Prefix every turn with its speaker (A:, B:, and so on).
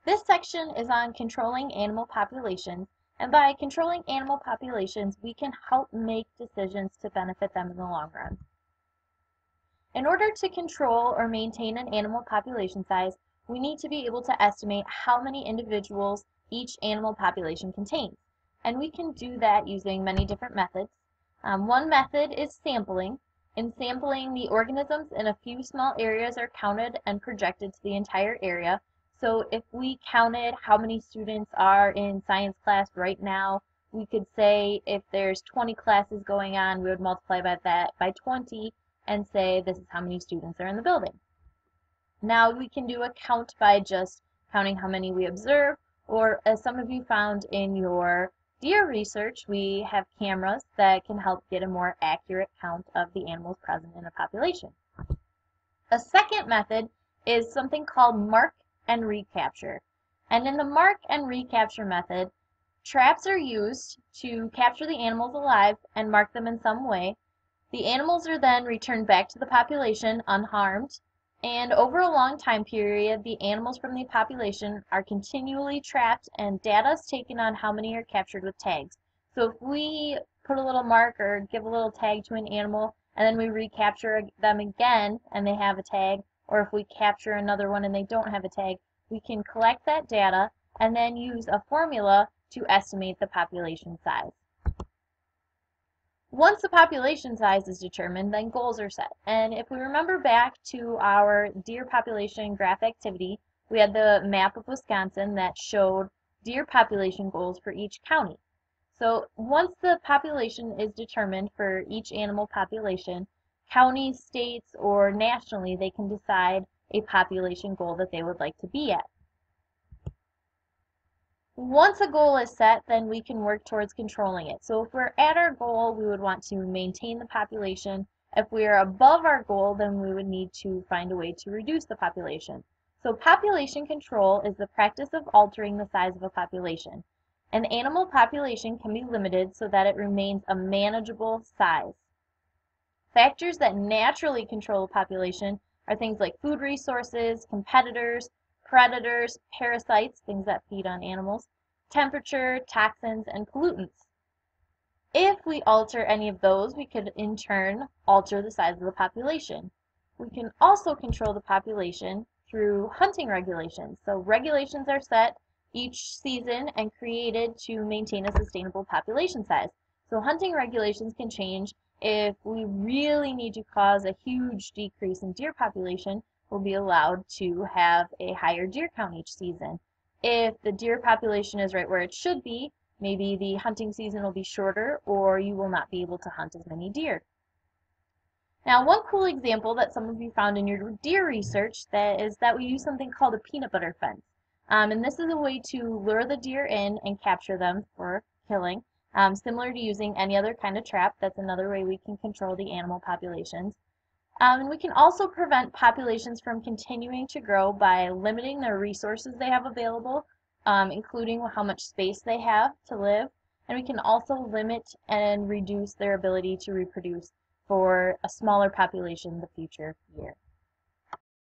A: This section is on controlling animal populations, and by controlling animal populations, we can help make decisions to benefit them in the long run. In order to control or maintain an animal population size, we need to be able to estimate how many individuals each animal population contains. And we can do that using many different methods. One method is sampling. In sampling, the organisms in a few small areas are counted and projected to the entire area. So if we counted how many students are in science class right now, we could say if there's 20 classes going on, we would multiply by 20 and say this is how many students are in the building. Now we can do a count by just counting how many we observe, or as some of you found in your deer research, we have cameras that can help get a more accurate count of the animals present in a population. A second method is something called mark and recapture. And in the mark and recapture method, traps are used to capture the animals alive and mark them in some way. The animals are then returned back to the population unharmed, and over a long time period, the animals from the population are continually trapped and data is taken on how many are captured with tags. So if we put a little mark or give a little tag to an animal and then we recapture them again and they have a tag, or if we capture another one and they don't have a tag, we can collect that data and then use a formula to estimate the population size. Once the population size is determined, then goals are set. And if we remember back to our deer population graph activity, we had the map of Wisconsin that showed deer population goals for each county. So once the population is determined for each animal population, counties, states, or nationally, they can decide a population goal that they would like to be at. Once a goal is set, then we can work towards controlling it. So if we're at our goal, we would want to maintain the population. If we are above our goal, then we would need to find a way to reduce the population. So population control is the practice of altering the size of a population. An animal population can be limited so that it remains a manageable size. Factors that naturally control a population are things like food resources, competitors, predators, parasites, things that feed on animals, temperature, toxins, and pollutants. If we alter any of those, we could in turn alter the size of the population. We can also control the population through hunting regulations. So regulations are set each season and created to maintain a sustainable population size. So hunting regulations can change. If we really need to cause a huge decrease in deer population, we'll be allowed to have a higher deer count each season. If the deer population is right where it should be, maybe the hunting season will be shorter or you will not be able to hunt as many deer. Now, one cool example that some of you found in your deer research is that we use something called a peanut butter fence. And this is a way to lure the deer in and capture them for killing. Similar to using any other kind of trap, that's another way we can control the animal populations. And we can also prevent populations from continuing to grow by limiting the resources they have available, including how much space they have to live. And we can also limit and reduce their ability to reproduce for a smaller population in the future year.